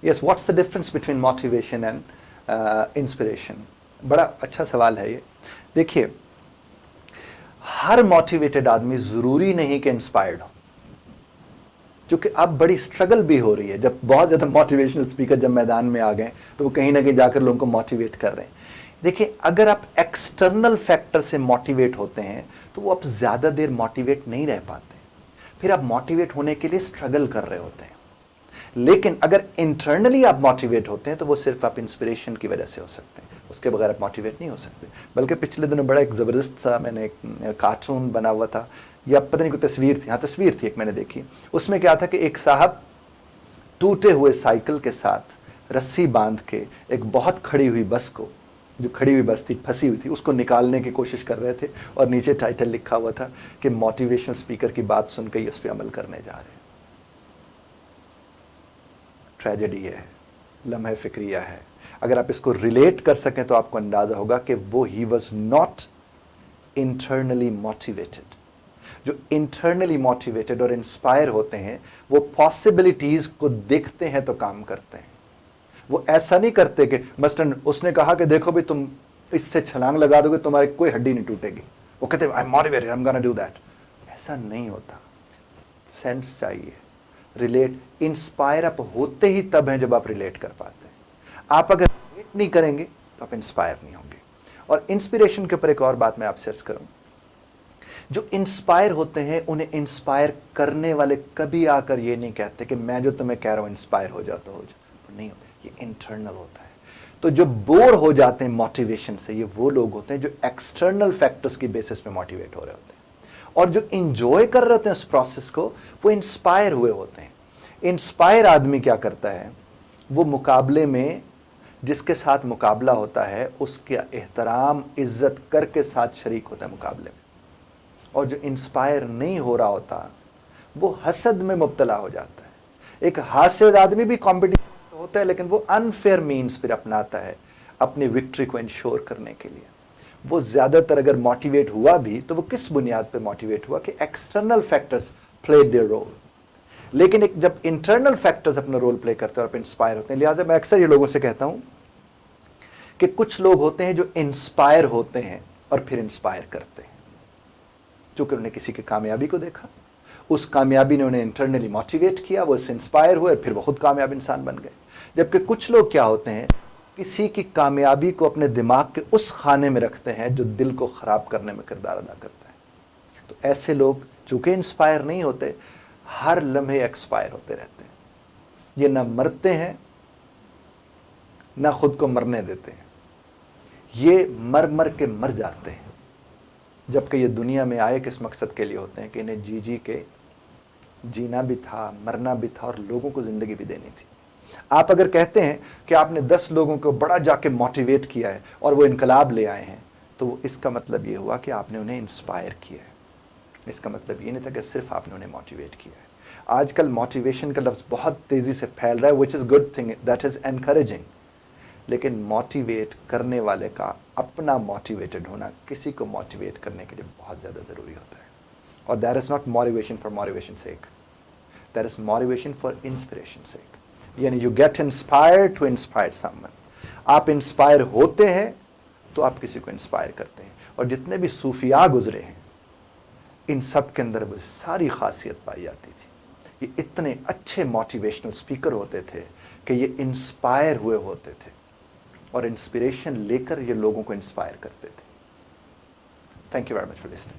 Yes, what's the difference between motivation and inspiration? बड़ा अच्छा सवाल है ये। देखिए, हर मोटिवेटेड आदमी जरूरी नहीं कि इंस्पायर्ड हो, क्योंकि अब बड़ी स्ट्रगल भी हो रही है। जब बहुत ज्यादा मोटिवेशनल स्पीकर जब मैदान में आ गए तो वो कहीं ना कहीं जाकर लोगों को मोटिवेट कर रहे हैं। देखिए, अगर आप एक्सटर्नल फैक्टर से मोटिवेट होते हैं तो वो आप ज्यादा देर मोटिवेट नहीं रह पाते, फिर आप मोटिवेट होने के लिए स्ट्रगल कर रहे होते हैं। लेकिन अगर इंटरनली आप मोटिवेट होते हैं तो वो सिर्फ आप इंस्पिरेशन की वजह से हो सकते हैं, उसके बगैर आप मोटिवेट नहीं हो सकते। बल्कि पिछले दिनों बड़ा एक ज़बरदस्त सा मैंने एक कार्टून बना हुआ था, या पता नहीं कोई तस्वीर थी, हाँ तस्वीर थी एक, मैंने देखी। उसमें क्या था कि एक साहब टूटे हुए साइकिल के साथ रस्सी बांध के एक बहुत खड़ी हुई बस को, जो खड़ी हुई बस थी, फंसी हुई थी, उसको निकालने की कोशिश कर रहे थे, और नीचे टाइटल लिखा हुआ था कि मोटिवेशनल स्पीकर की बात सुनकर ये उस पर अमल करने जा रहे हैं। ट्रेजेडी है, लम्हे फिक्रिया है। अगर आप इसको रिलेट कर सकें तो आपको अंदाजा होगा कि वो he was not internally motivated. जो इंटरनली मोटिवेटेड और इंस्पायर होते हैं वो पॉसिबिलिटीज को देखते हैं तो काम करते हैं। वो ऐसा नहीं करते कि मस्टन उसने कहा कि देखो भी तुम इससे छलांग लगा दोगे तुम्हारी कोई हड्डी नहीं टूटेगी, वो कहते I am motivated, I am gonna do that. ऐसा नहीं होता। सेंस चाहिए, रिलेट। इंस्पायर आप होते ही तब हैं जब आप रिलेट कर पाते हैं। आप अगर रिलेट नहीं करेंगे तो आप इंस्पायर नहीं होंगे। और इंस्पिरेशन के ऊपर एक और बात मैं आपसे अर्ज करूं, जो इंस्पायर होते हैं उन्हें इंस्पायर करने वाले कभी आकर ये नहीं कहते कि मैं जो तुम्हें कह रहा हूं इंस्पायर हो जाओ तो हो जाओ, नहीं होता। ये इंटरनल होता है। तो जो बोर हो जाते हैं मोटिवेशन से, ये वो लोग होते हैं जो एक्सटर्नल फैक्टर्स की बेसिस पे मोटिवेट हो रहे होते हैं। और जो इंजॉय कर रहे होते हैं उस प्रोसेस को, वो इंस्पायर हुए होते हैं। इंस्पायर आदमी क्या करता है, वो मुकाबले में जिसके साथ मुकाबला होता है उसके एहतराम इज्जत करके साथ शरीक होता है मुकाबले में। और जो इंस्पायर नहीं हो रहा होता वो हसद में मुब्तला हो जाता है। एक हासिद आदमी भी कॉम्पिटिशन होता है, लेकिन वो अनफेयर मीन्स फिर अपनाता है अपनी विक्ट्री को इंश्योर करने के लिए। वो ज्यादातर अगर मोटिवेट हुआ भी तो वो किस बुनियाद पे मोटिवेट हुआ कि external factors played their role. लेकिन एक जब इंटरनल फैक्टर्स अपना रोल प्ले करते हैं और इंस्पायर होते हैं। लिहाजा मैं अक्सर ये लोगों से कहता हूं कि कुछ लोग होते हैं जो इंस्पायर होते हैं और फिर इंस्पायर करते हैं, चूंकि उन्होंने किसी की कामयाबी को देखा, उस कामयाबी ने उन्हें इंटरनली मोटिवेट किया, वो इससे इंस्पायर हुए, फिर बहुत कामयाब इंसान बन गए। जबकि कुछ लोग क्या होते हैं, किसी की कामयाबी को अपने दिमाग के उस खाने में रखते हैं जो दिल को खराब करने में किरदार अदा करता है। तो ऐसे लोग चूंकि इंस्पायर नहीं होते, हर लम्हे एक्सपायर होते रहते हैं। ये ना मरते हैं ना खुद को मरने देते हैं, ये मर मर के मर जाते हैं। जबकि ये दुनिया में आए किस मकसद के लिए होते हैं कि इन्हें जी जी के जीना भी था, मरना भी था और लोगों को जिंदगी भी देनी थी। आप अगर कहते हैं कि आपने 10 लोगों को बड़ा जाके मोटिवेट किया है और वो इनकलाब ले आए हैं, तो इसका मतलब ये हुआ कि आपने उन्हें इंस्पायर किया है। इसका मतलब ये नहीं था कि सिर्फ आपने उन्हें मोटिवेट किया है। आजकल मोटिवेशन का लफ्ज़ बहुत तेज़ी से फैल रहा है, which is good thing, that is encouraging. लेकिन मोटिवेट करने वाले का अपना मोटिवेटेड होना किसी को मोटिवेट करने के लिए बहुत ज़्यादा ज़रूरी होता है। और that is not motivation for motivation sake, that is motivation for inspiration sake. यानी you get inspired to inspire someone. आप इंस्पायर होते हैं तो आप किसी को इंस्पायर करते हैं। और जितने भी सूफिया गुजरे हैं, इन सब के अंदर वो सारी खासियत पाई जाती थी। ये इतने अच्छे मोटिवेशनल स्पीकर होते थे कि ये इंस्पायर हुए होते थे और इंस्पिरेशन लेकर ये लोगों को इंस्पायर करते थे। Thank you very much for listening.